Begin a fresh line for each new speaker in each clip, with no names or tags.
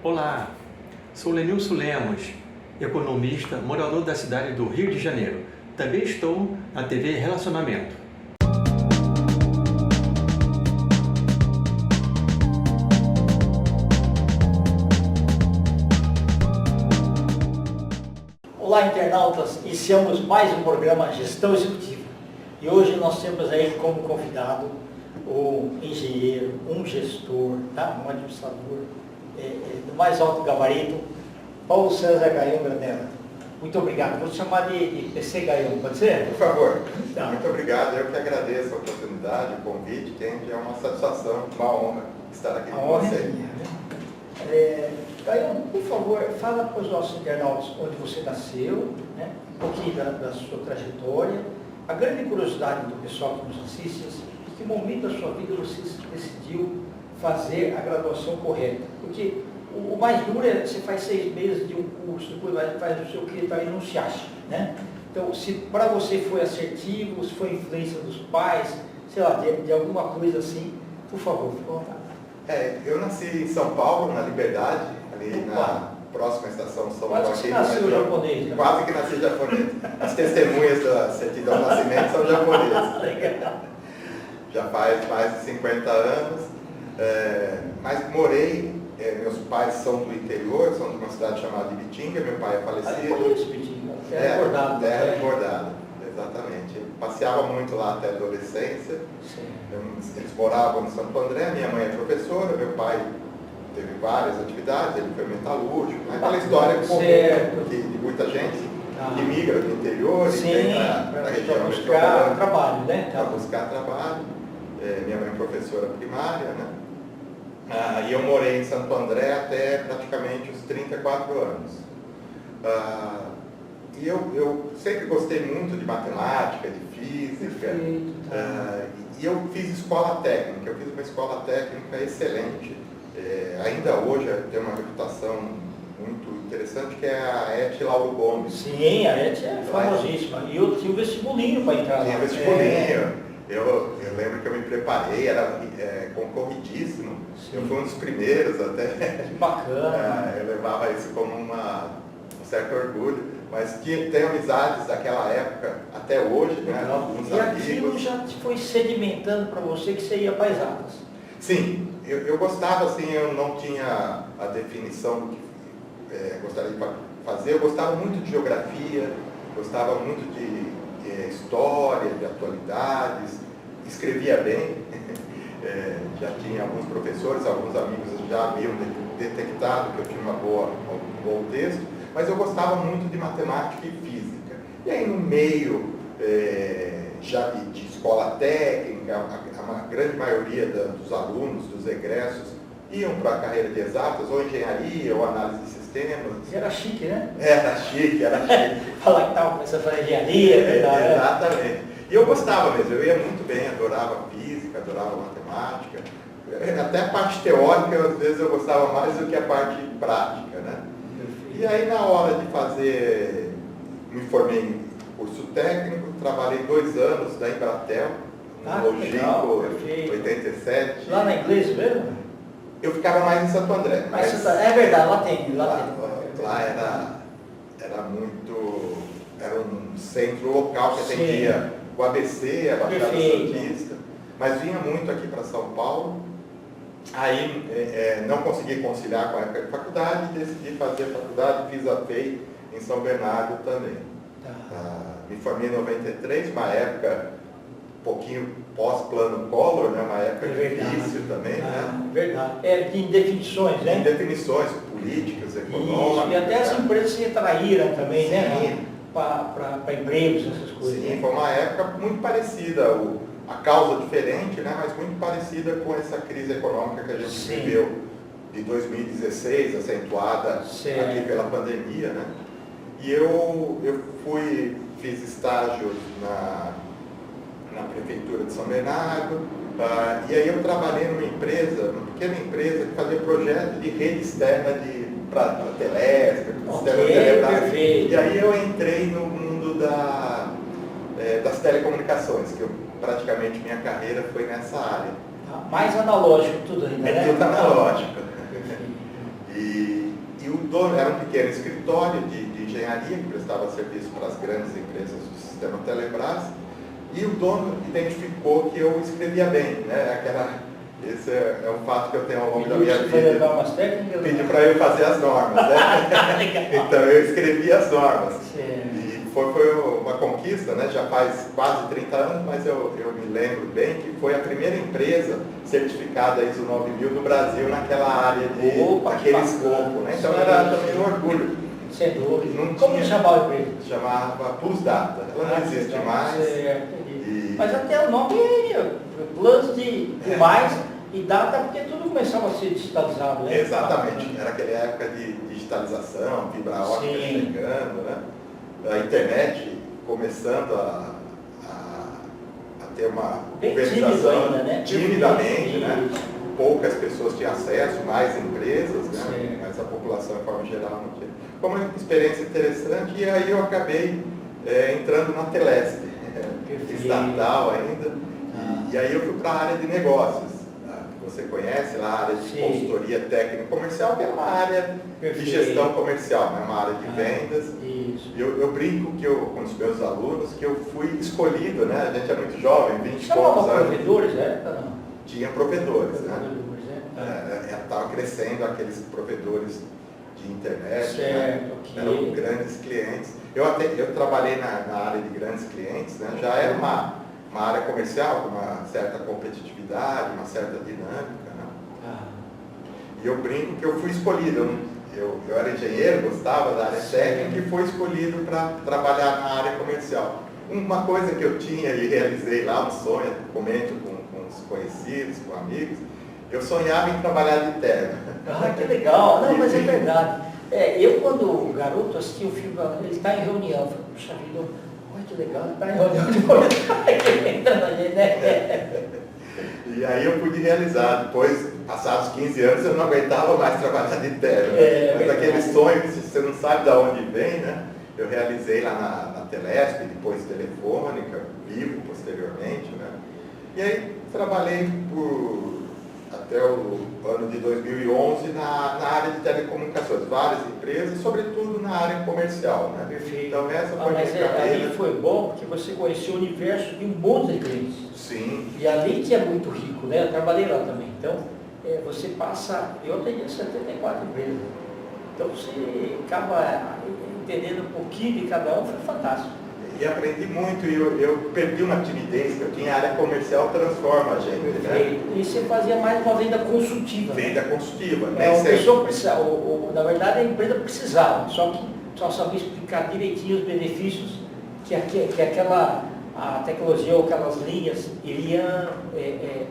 Olá, sou Lenilson Lemos, economista, morador da cidade do Rio de Janeiro. Também estou na TV Relacionamento.
Olá, internautas, iniciamos mais um programa Gestão Executiva. E hoje nós temos aí como convidado um engenheiro, um gestor, tá? Um administrador do mais alto gabarito, Paulo César Gaião Granella. Muito obrigado. Vou te chamar de PC Gaião, pode ser?
Por favor.
Tá.
Muito obrigado. Eu que agradeço a oportunidade, o convite, que é uma satisfação, uma honra estar aqui com você.
Né? Gaião, por favor, fala para os nossos internautas onde você nasceu, né? Um pouquinho da sua trajetória, a grande curiosidade do pessoal que nos assiste, em que momento da sua vida você decidiu fazer a graduação correta? Porque o mais duro é você faz 6 meses de um curso, depois faz não sei o que, vai não se acha, né? Então, se para você foi assertivo, se foi influência dos pais, sei lá, de alguma coisa assim, por favor, fique à vontade.
Eu nasci em São Paulo, na Liberdade, ali na próxima estação São Joaquim.
Quase que nasceu japonês. Né?
Quase que nasci japonês. As testemunhas da certidão de nascimento são japonesas.
Legal.
Já faz mais de 50 anos, mas morei, meus pais são do interior, são de uma cidade chamada Ibitinga, meu pai é falecido.
Eu conheço Ibitinga, terra bordada.
Terra bordada, exatamente. Eu passeava muito lá até a adolescência. Eles moravam em Santo André, minha mãe é professora, meu pai teve várias atividades, ele foi metalúrgico, né? Aquela história comum de muita gente que migra do interior e vem para a região
buscar trabalho, né?
Para buscar trabalho. Minha mãe é professora primária, né? E eu morei em Santo André até praticamente os 34 anos. E eu sempre gostei muito de matemática, de física. E eu fiz escola técnica, eu fiz uma escola técnica excelente. Ainda hoje tem uma reputação muito interessante, que é a ET Lauro Gomes.
Sim, a ET é famosíssima. E eu tinha o vestibulinho para entrar lá.
Tinha vestibulinho. Eu lembro que eu me preparei, era concorridíssimo. Sim. Eu fui um dos primeiros até.
Que bacana.
Eu levava isso como um certo orgulho. Mas tenho amizades daquela época até hoje, né? Alguns
e
amigos.
Aquilo já foi sedimentando para você que você ia para exatas?
Sim, eu gostava, assim, eu não tinha a definição do que gostaria de fazer. Eu gostava muito de geografia, gostava muito de história, de atualidades, escrevia bem. Já tinha alguns professores, alguns amigos já haviam detectado que eu tinha um bom texto, mas eu gostava muito de matemática e física. E aí, no meio já de escola técnica, a grande maioria dos alunos, dos egressos, iam para a carreira de exatas, ou engenharia, ou análise de sistemas.
Era chique, né?
Era chique.
Falar que estava começando a fazer engenharia, né?
Exatamente. E eu gostava mesmo, eu ia muito bem, adorava física, adorava matemática. Até a parte teórica, às vezes, eu gostava mais do que a parte prática, né? E aí, na hora de fazer, me formei em curso técnico, trabalhei 2 anos da Embratel, no Logístico 87.
Lá na Inglês mesmo?
Eu ficava mais em Santo André.
É verdade, lá tem.
Lá era um centro local que atendia o ABC, a Baixada Santista, mas vinha muito aqui para São Paulo. Aí não consegui conciliar com a época de faculdade, decidi fazer a faculdade, fiz a FEI em São Bernardo também. Me formei em 93, uma época um pouquinho pós-plano Collor, né? Uma época difícil também. Né?
Verdade. Tem definições, né?
Tem definições políticas, econômicas.
E até as empresas se retraíram também, né? Para empregos, essas coisas.
Sim, foi uma época muito parecida. A causa diferente, né, mas muito parecida com essa crise econômica que a gente viveu de 2016, acentuada aqui pela pandemia, né? E eu fiz estágio na prefeitura de São Bernardo, e aí eu trabalhei numa pequena empresa que fazia projeto de rede externa para telégrafo,
perfeito.
E aí eu entrei no mundo das telecomunicações, que praticamente minha carreira foi nessa área.
Mais analógico tudo ainda, né?
Tudo analógico. E E o dono era um pequeno escritório de engenharia que prestava serviço para as grandes empresas do sistema Telebrás. E o dono identificou que eu escrevia bem, né? Esse é um fato que eu tenho ao longo da minha vida. Pediu para eu fazer as normas, né? Então eu escrevi as normas. E foi uma conquista, né? Já faz quase 30 anos, mas eu me lembro bem que foi a primeira empresa certificada ISO 9000 no Brasil naquela área daquele escopo, né? Então era também um orgulho.
Sem dúvida.
Como
chamava a empresa?
Chamava Plus Data. Ela não existe mais.
Mas até o nome é Plus de mais e data, porque tudo começava a ser digitalizado, né?
Exatamente. Era aquela época de digitalização, fibra óptica chegando, né? A internet começando a ter uma organização timidamente, né? Poucas pessoas tinham acesso, mais empresas, né? Mas a população, de forma geral, não tinha. Foi uma experiência interessante e aí eu acabei entrando na Telesp, estatal ainda, e aí eu fui para a área de negócios. Você conhece lá a área de consultoria técnica comercial, que é uma área de gestão comercial, né? Uma área de vendas. Eu brinco com os meus alunos que eu fui escolhido, né? A gente é muito jovem, 20 e poucos anos.
Provedores, né?
Tinha provedores, né? Estava crescendo aqueles provedores de internet, né? Eram grandes clientes. Eu trabalhei na área de grandes clientes, né? Já era uma área comercial com uma certa competitividade, uma certa dinâmica, né? E eu brinco que eu fui escolhido. Eu era engenheiro, gostava da área técnica e fui escolhido para trabalhar na área comercial. Uma coisa que eu tinha e realizei lá, um sonho, comento com os conhecidos, com amigos, eu sonhava em trabalhar de terno.
Que legal! Não, mas é verdade. Eu, quando garoto, assisti o filme, ele está em reunião. Eu falei, puxa vida, olha que legal, ele está em reunião.
E aí eu pude realizar. Depois, passados 15 anos, eu não aguentava mais trabalhar de terno. Mas aquele sonho que você não sabe de onde vem, né? Eu realizei lá na Telesp, depois Telefônica, Vivo posteriormente, né? E aí trabalhei até o ano de 2011 na área de telecomunicações, várias empresas, sobretudo na área comercial, né?
Perfeito.
Então essa foi a minha carreira.
Ali foi bom porque você conheceu o universo de um monte de clientes.
Sim.
E ali que é muito rico, né? Eu trabalhei lá também. Então, você passa, eu atendi 74 empresas. Então você acaba entendendo um pouquinho de cada um, foi fantástico.
E aprendi muito, e eu perdi uma timidez que eu tinha. A área comercial transforma a gente, né?
E você fazia mais uma venda consultiva.
Venda consultiva,
né? A pessoa precisava, na verdade a empresa precisava, só que só sabia explicar direitinho os benefícios que a tecnologia ou aquelas linhas iriam,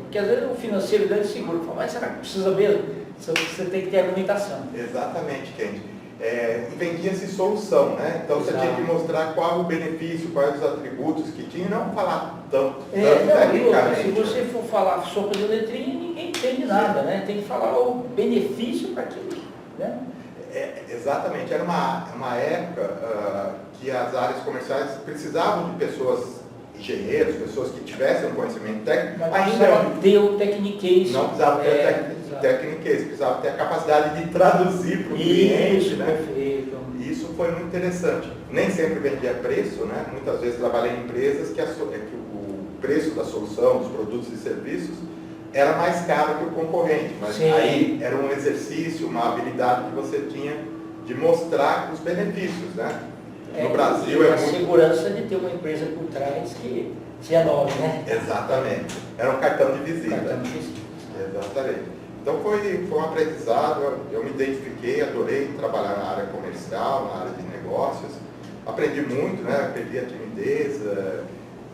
porque às vezes o financeiro dá de seguro, fala, mas será que precisa mesmo? Você tem que ter argumentação.
Exatamente, Kendi. Vendia-se solução, né? Então você tinha que mostrar qual o benefício, quais os atributos que tinha, não falar tanto tecnicamente.
Se você for falar sopa de letrinha, ninguém entende nada, né? Tem que falar o benefício para aquilo, né?
Exatamente, era uma época que as áreas comerciais precisavam de pessoas, engenheiros, pessoas que tivessem um conhecimento técnico.
Mas ainda ter o techniquez.
Não precisava ter techniquez, precisava ter a capacidade de traduzir para o cliente, né?
Perfeito.
Isso foi muito interessante. Nem sempre vendia preço, né? Muitas vezes trabalhei em empresas que o preço da solução, dos produtos e serviços, era mais caro que o concorrente, mas aí era um exercício, uma habilidade que você tinha de mostrar os benefícios, né? No Brasil
a segurança de ter uma empresa por trás que tinha nome, né?
Exatamente. Era um cartão de visita. Exatamente. Então foi um aprendizado, eu me identifiquei, adorei trabalhar na área comercial, na área de negócios. Aprendi muito, né? Perdi a timidez.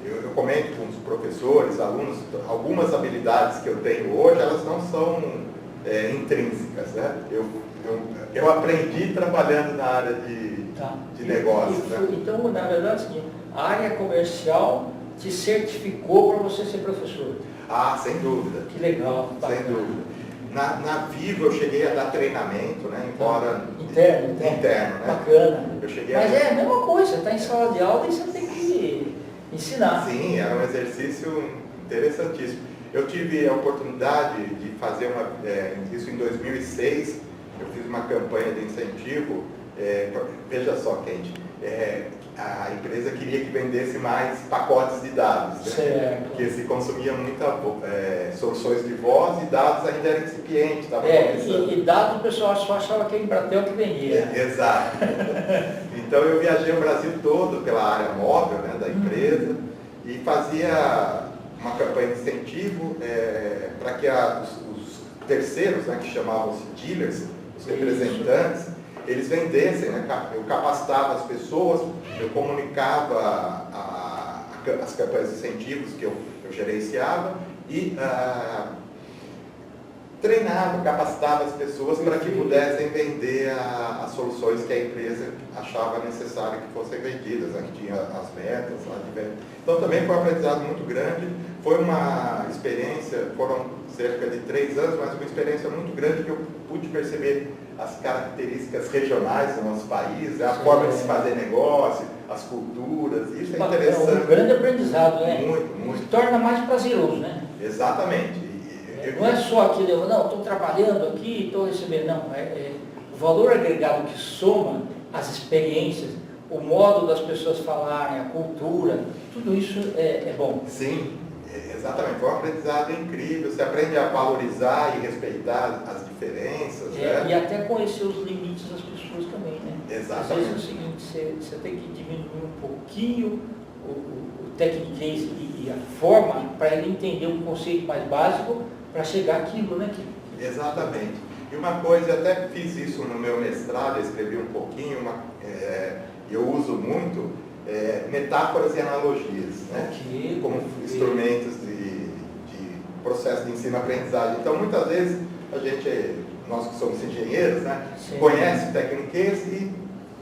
Eu comento com os professores, alunos, algumas habilidades que eu tenho hoje, elas não são intrínsecas, né? Eu aprendi trabalhando na área de negócios. Né?
Então, na verdade, assim, a área comercial te certificou para você ser professor.
Sem dúvida.
Que legal.
Sem dúvida. Na Vivo eu cheguei a dar treinamento, né? Embora...
Interno,
né?
Bacana.
Mas
é a mesma coisa, você está em sala de aula e você tem que ensinar.
Sim, era um exercício interessantíssimo. Eu tive a oportunidade de fazer isso em 2006, eu fiz uma campanha de incentivo, veja só, Kendi, a empresa queria que vendesse mais pacotes de dados, né?
Certo.
Porque se consumia muita soluções de voz e dados ainda eram incipientes.
E dados o pessoal só achava que a Embratel que vendia.
Exato. Então eu viajei o Brasil todo pela área móvel, né, da empresa e fazia uma campanha de incentivo para que os terceiros, né, que chamavam-se dealers, os representantes, eles vendessem, né? Eu capacitava as pessoas, eu comunicava as campanhas de incentivos que eu gerenciava e treinava, capacitava as pessoas para que pudessem vender as soluções que a empresa achava necessário que fossem vendidas, né? Que tinha as metas lá de venda. Então também foi um aprendizado muito grande, foi uma experiência, foram cerca de 3 anos, mas uma experiência muito grande que eu pude perceber as características regionais do nosso país, a forma de se fazer negócio, as culturas, isso é interessante.
É um grande aprendizado, né?
Muito.
Se torna mais prazeroso, né?
Exatamente.
Não é só aquele, não, estou trabalhando aqui, estou recebendo, não. O valor agregado que soma as experiências, o modo das pessoas falarem, a cultura, tudo isso é bom.
Sim, exatamente. Foi um aprendizado incrível. Você aprende a valorizar e respeitar as diferenças. Né?
E até conhecer os limites das pessoas também, né?
Exatamente.
Às vezes é o seguinte, você tem que diminuir um pouquinho o techniquez e a forma para ele entender um conceito mais básico para chegar àquilo, né?
Exatamente. E uma coisa, eu até fiz isso no meu mestrado, eu escrevi um pouquinho, eu uso muito metáforas e analogias, né? Como instrumentos de processo de ensino-aprendizagem. Então, muitas vezes, nós que somos engenheiros, né, conhece técnicas e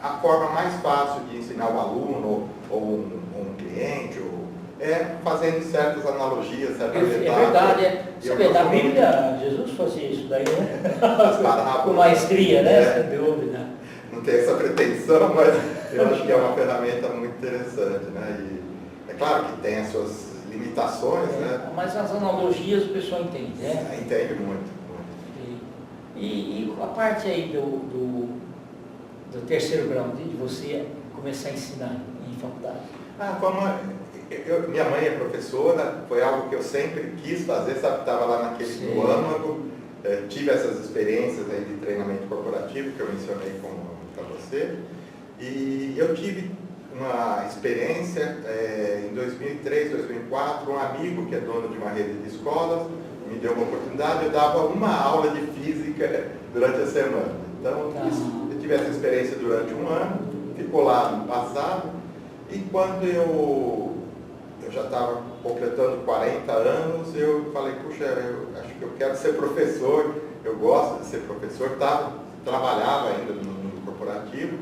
a forma mais fácil de ensinar o aluno ou um cliente fazendo certas analogias, certas metáforas.
É verdade, Você vê, na Bíblia, Jesus fazia isso daí, né? Com maestria, né? Sem dúvida.
Não tem essa pretensão, mas eu acho que é uma ferramenta muito interessante, né? E é claro que tem as suas limitações, né?
Mas as analogias o pessoal entende, né?
Entende muito.
E a parte aí do terceiro grau, de você começar a ensinar em faculdade?
Minha mãe é professora, foi algo que eu sempre quis fazer, sabe, estava lá naquele no âmago, tive essas experiências aí de treinamento corporativo que eu mencionei para você, e eu tive uma experiência em 2003, 2004, um amigo que é dono de uma rede de escolas me deu uma oportunidade, eu dava uma aula de física durante a semana. Então eu tive essa experiência durante um ano, ficou lá no passado, e quando eu já estava completando 40 anos, eu falei, puxa, eu acho que eu quero ser professor, eu gosto de ser professor, trabalhava ainda no mundo corporativo,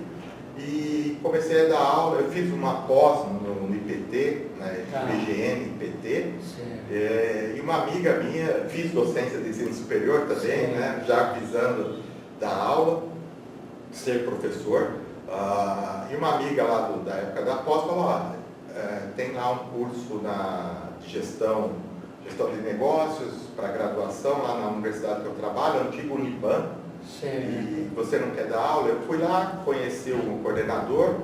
e comecei a dar aula, eu fiz uma pós no IPT, né, IGM, IPT, e uma amiga minha, fiz docência de ensino superior também, né, já visando dar aula, ser professor, e uma amiga lá da época da pós falou, tem lá um curso de gestão de negócios para graduação lá na universidade que eu trabalho, antigo Uniban, e você não quer dar aula? Eu fui lá, conheci o coordenador,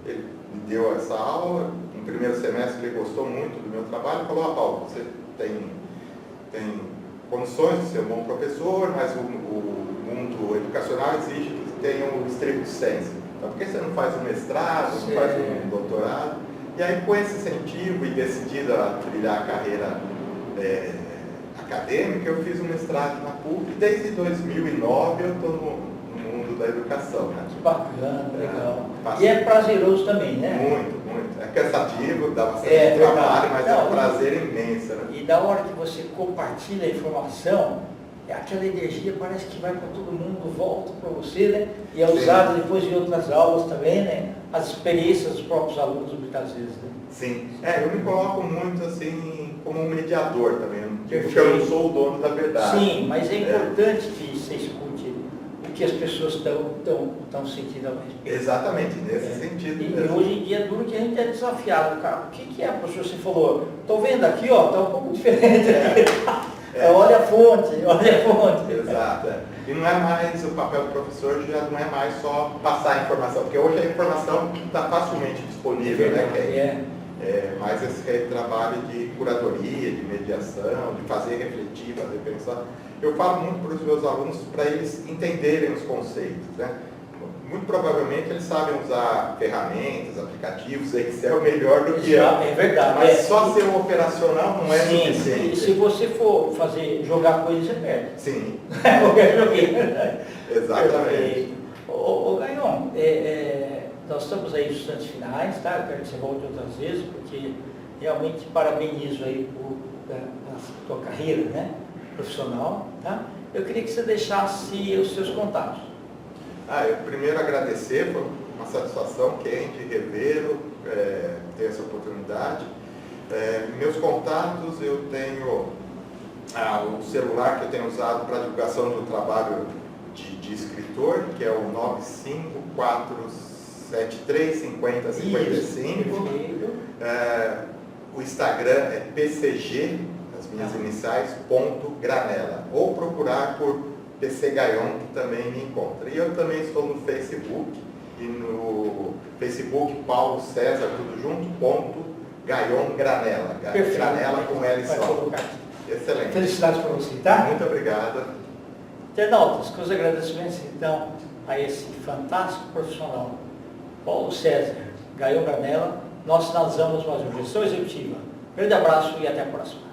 ele me deu essa aula, no primeiro semestre ele gostou muito do meu trabalho e falou, Paulo, você tem condições de ser um bom professor, mas o mundo educacional exige que tenha um stricto sensu. Então, por que você não faz um mestrado, não faz um doutorado? E aí, com esse incentivo e decidido a trilhar a carreira acadêmica, eu fiz um mestrado na PUC. Desde 2009 eu estou no mundo da educação. Né?
Que bacana, legal. E é prazeroso também, né?
Muito. É cansativo, dá bastante trabalho, mas é um prazer imenso. Né?
E da hora que você compartilha a informação, aquela energia parece que vai para todo mundo, volta para você, né? E é usada depois em outras aulas também, né? As experiências dos próprios alunos, muitas vezes, né?
Sim. Eu me coloco muito assim, como um mediador também. Porque eu não sou o dono da verdade.
Sim, mas é importante que você escute o que as pessoas estão sentindo a respeito.
Exatamente, nesse sentido.
E hoje em dia é duro que a gente é desafiado, cara. O que é, professor? Você falou, estou vendo aqui, ó, está um pouco diferente. Olha a fonte.
Exato. E não é mais, o papel do professor já não é mais só passar a informação, porque hoje a informação está facilmente disponível, né? Mas esse trabalho de curadoria, de mediação, de fazer refletir, fazer pensar. Eu falo muito para os meus alunos para eles entenderem os conceitos, né? Muito provavelmente eles sabem usar ferramentas, aplicativos, Excel melhor do que eu.
É verdade.
Mas só ser um operacional não é suficiente.
Se você for jogar coisas, você perde.
Sim.
Eu joguei.
Exatamente.
Ô Gaion, nós estamos aí nos instantes finais, tá? Eu quero que você volte outras vezes, porque realmente parabenizo aí a tua carreira, né? Profissional, tá? Eu queria que você deixasse os seus contatos.
Eu primeiro agradecer, foi uma satisfação quente revê-lo, ter essa oportunidade. Meus contatos, eu tenho o celular que eu tenho usado para divulgação do trabalho de escritor, que é o 954735055. O Instagram é PCG, as minhas iniciais, _granella. Ou procurar por PC Gaion, que também me encontra. E eu também estou no Facebook, e no Facebook Paulo César, tudo junto, _Gaion Granella. Granella com L só. Excelente.
Felicidades para você, tá?
Muito obrigado.
Internautas, com os agradecimentos então a esse fantástico profissional, Paulo César Gaion Granella, nós finalizamos mais uma Gestão Executiva. Grande abraço e até a próxima.